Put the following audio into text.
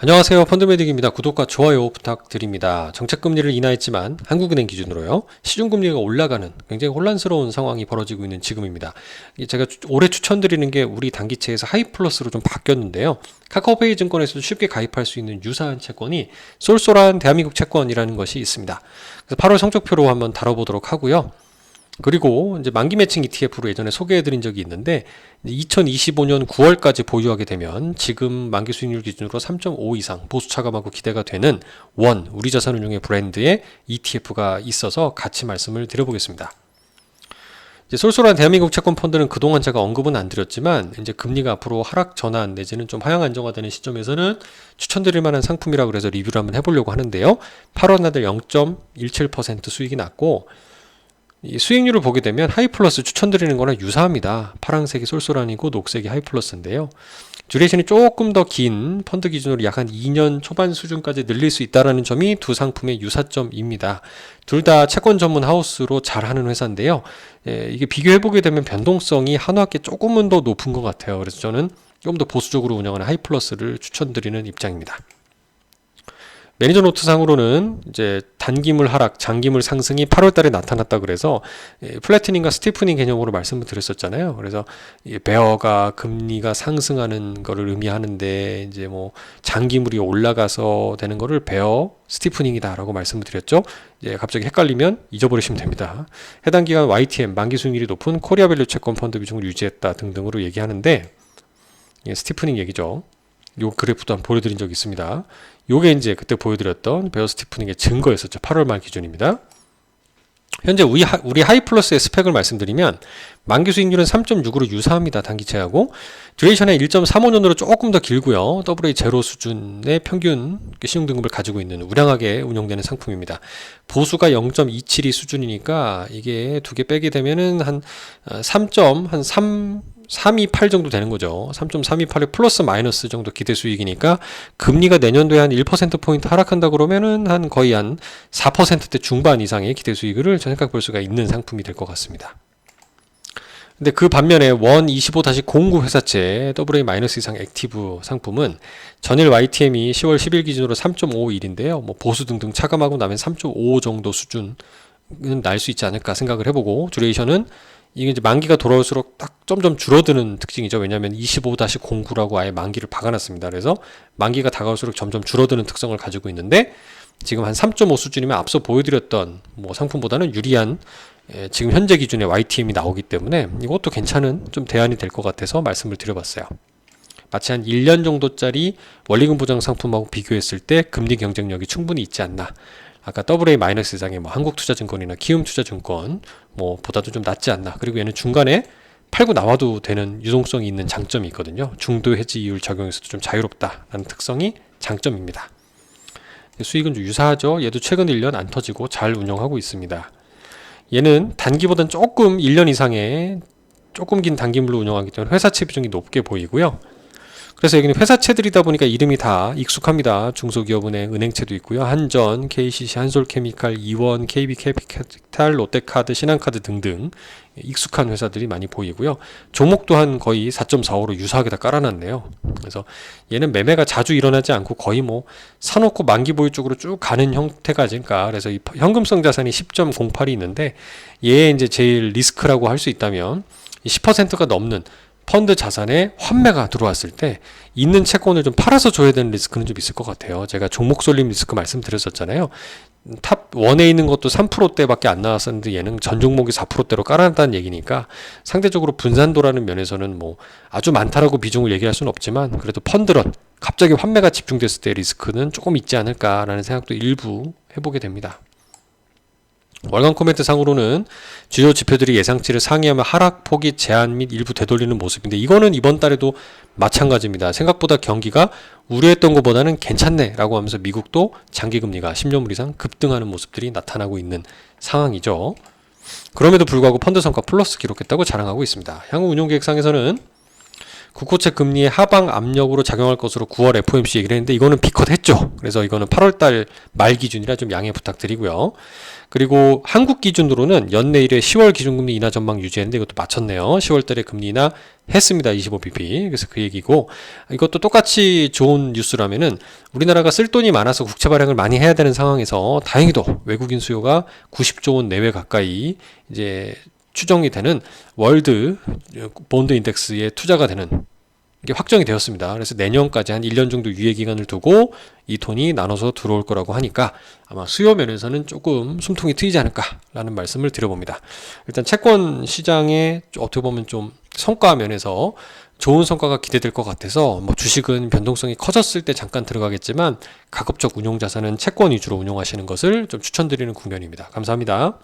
안녕하세요. 펀드메딕입니다. 구독과 좋아요 부탁드립니다. 정책금리를 인하했지만 한국은행 기준으로요. 시중금리가 올라가는 굉장히 혼란스러운 상황이 벌어지고 있는 지금입니다. 제가 올해 추천드리는 게 우리 단기채에서 하이플러스로 좀 바뀌었는데요. 카카오페이 증권에서도 쉽게 가입할 수 있는 유사한 채권이 쏠쏠한 대한민국 채권이라는 것이 있습니다. 그래서 8월 성적표로 한번 다뤄보도록 하고요. 그리고 이제 만기 매칭 ETF로 예전에 소개해드린 적이 있는데 2025년 9월까지 보유하게 되면 지금 만기 수익률 기준으로 3.5 이상 보수 차감하고 기대가 되는 우리 자산운용의 브랜드의 ETF가 있어서 같이 말씀을 드려보겠습니다. 이제 쏠쏠한 대한민국 채권 펀드는 그동안 제가 언급은 안 드렸지만 이제 금리가 앞으로 하락 전환 내지는 좀 하향 안정화되는 시점에서는 추천드릴 만한 상품이라고 그래서 리뷰를 한번 해보려고 하는데요. 8월 나들 0.17% 수익이 났고 이 수익률을 보게 되면 하이플러스 추천드리는 거나 유사합니다. 파란색이 쏠쏠한이고 녹색이 하이플러스인데요. 듀레이션이 조금 더 긴 펀드 기준으로 약 한 2년 초반 수준까지 늘릴 수 있다는 점이 두 상품의 유사점입니다. 둘 다 채권 전문 하우스로 잘하는 회사인데요. 이게 비교해보게 되면 변동성이 한화께 조금은 더 높은 것 같아요. 그래서 저는 좀 더 보수적으로 운영하는 하이플러스를 추천드리는 입장입니다. 매니저 노트상으로는 이제 단기물 하락, 장기물 상승이 8월 달에 나타났다 그래서 플래티닝과 스티프닝 개념으로 말씀을 드렸었잖아요. 그래서 베어가 금리가 상승하는 거를 의미하는데 이제 뭐 장기물이 올라가서 되는 거를 베어 스티프닝이다라고 말씀을 드렸죠. 이제 갑자기 헷갈리면 잊어버리시면 됩니다. 해당 기간 YTM 만기 수익률이 높은 코리아밸류 채권 펀드 비중을 유지했다 등등으로 얘기하는데 스티프닝 얘기죠. 요 그래프도 한번 보여드린 적이 있습니다. 요게 이제 그때 보여드렸던 베어 스티프닝의 증거였었죠. 8월 말 기준입니다. 현재 우리 하이플러스의 스펙을 말씀드리면 만기 수익률은 3.6으로 유사합니다. 단기채하고 듀레이션은 1.35년으로 조금 더 길고요. AA 제로 수준의 평균 신용등급을 가지고 있는 우량하게 운용되는 상품입니다. 보수가 0.272 수준이니까 이게 두 개 빼게 되면은 한 3.328 정도 되는 거죠. 3.328의 플러스 마이너스 정도 기대 수익이니까 금리가 내년도에 한 1%포인트 하락한다 그러면은 한 거의 한 4%대 중반 이상의 기대 수익을 생각해 볼 수가 있는 상품이 될 것 같습니다. 근데 그 반면에 원 25-09 회사채 AA- 이상 액티브 상품은 전일 YTM이 10월 10일 기준으로 3.51인데요. 뭐 보수 등등 차감하고 나면 3.5 정도 수준은 날 수 있지 않을까 생각을 해보고 듀레이션은 이게 이제 만기가 돌아올수록 딱 점점 줄어드는 특징이죠. 왜냐하면 25-09라고 아예 만기를 박아놨습니다. 그래서 만기가 다가올수록 점점 줄어드는 특성을 가지고 있는데 지금 한 3.5 수준이면 앞서 보여드렸던 뭐 상품보다는 유리한 지금 현재 기준의 YTM이 나오기 때문에 이것도 괜찮은 좀 대안이 될 것 같아서 말씀을 드려봤어요. 마치 한 1년 정도짜리 원리금 보장 상품하고 비교했을 때 금리 경쟁력이 충분히 있지 않나. 아까 AA- 이상의 뭐 한국투자증권이나 키움투자증권 뭐 보다도 좀 낫지 않나. 그리고 얘는 중간에 팔고 나와도 되는 유동성이 있는 장점이 있거든요. 중도 해지 이율 적용에서도 좀 자유롭다라는 특성이 장점입니다. 수익은 좀 유사하죠. 얘도 최근 1년 안 터지고 잘 운영하고 있습니다. 얘는 단기보다는 조금 1년 이상의 조금 긴 단기물로 운영하기 때문에 회사채 비중이 높게 보이고요. 그래서 여기는 회사채들이다 보니까 이름이 다 익숙합니다. 중소기업은행, 은행채도 있고요. 한전, KCC, 한솔케미칼, 이원, KB캐피탈, 롯데카드, 신한카드 등등 익숙한 회사들이 많이 보이고요. 종목 또한 거의 4.45로 유사하게 다 깔아놨네요. 그래서 얘는 매매가 자주 일어나지 않고 거의 뭐 사놓고 만기 보유 쪽으로 쭉 가는 형태가 아닐까. 그래서 이 현금성 자산이 10.08이 있는데 얘 이제 제일 리스크라고 할 수 있다면 10%가 넘는 펀드 자산에 환매가 들어왔을 때 있는 채권을 좀 팔아서 줘야 되는 리스크는 좀 있을 것 같아요. 제가 종목 쏠림 리스크 말씀드렸었잖아요. 탑 1에 있는 것도 3%대밖에 안 나왔었는데 얘는 전 종목이 4%대로 깔아놨다는 얘기니까 상대적으로 분산도라는 면에서는 뭐 아주 많다라고 비중을 얘기할 수는 없지만 그래도 펀드런 갑자기 환매가 집중됐을 때 리스크는 조금 있지 않을까라는 생각도 일부 해보게 됩니다. 월간 코멘트 상으로는 주요 지표들이 예상치를 상회하며 하락폭이 제한 및 일부 되돌리는 모습인데 이거는 이번 달에도 마찬가지입니다. 생각보다 경기가 우려했던 것보다는 괜찮네 라고 하면서 미국도 장기금리가 10년물 이상 급등하는 모습들이 나타나고 있는 상황이죠. 그럼에도 불구하고 펀드 성과 플러스 기록했다고 자랑하고 있습니다. 향후 운용계획상에서는 국고채 금리의 하방 압력으로 작용할 것으로 9월 FOMC 얘기를 했는데 이거는 비컷 했죠. 그래서 이거는 8월달 말 기준이라 좀 양해 부탁드리고요. 그리고 한국 기준으로는 연내 1회 10월 기준금리 인하 전망 유지했는데 이것도 맞췄네요. 10월달에 금리 인하 했습니다. 25bp. 그래서 그 얘기고, 이것도 똑같이 좋은 뉴스라면은 우리나라가 쓸 돈이 많아서 국채 발행을 많이 해야 되는 상황에서 다행히도 외국인 수요가 90조 원 내외 가까이 이제 추정이 되는 월드 본드 인덱스에 투자가 되는 이게 확정이 되었습니다. 그래서 내년까지 한 1년 정도 유예 기간을 두고 이 돈이 나눠서 들어올 거라고 하니까 아마 수요 면에서는 조금 숨통이 트이지 않을까라는 말씀을 드려봅니다. 일단 채권 시장에 어떻게 보면 좀 성과 면에서 좋은 성과가 기대될 것 같아서 뭐 주식은 변동성이 커졌을 때 잠깐 들어가겠지만 가급적 운용 자산은 채권 위주로 운용하시는 것을 좀 추천드리는 국면입니다. 감사합니다.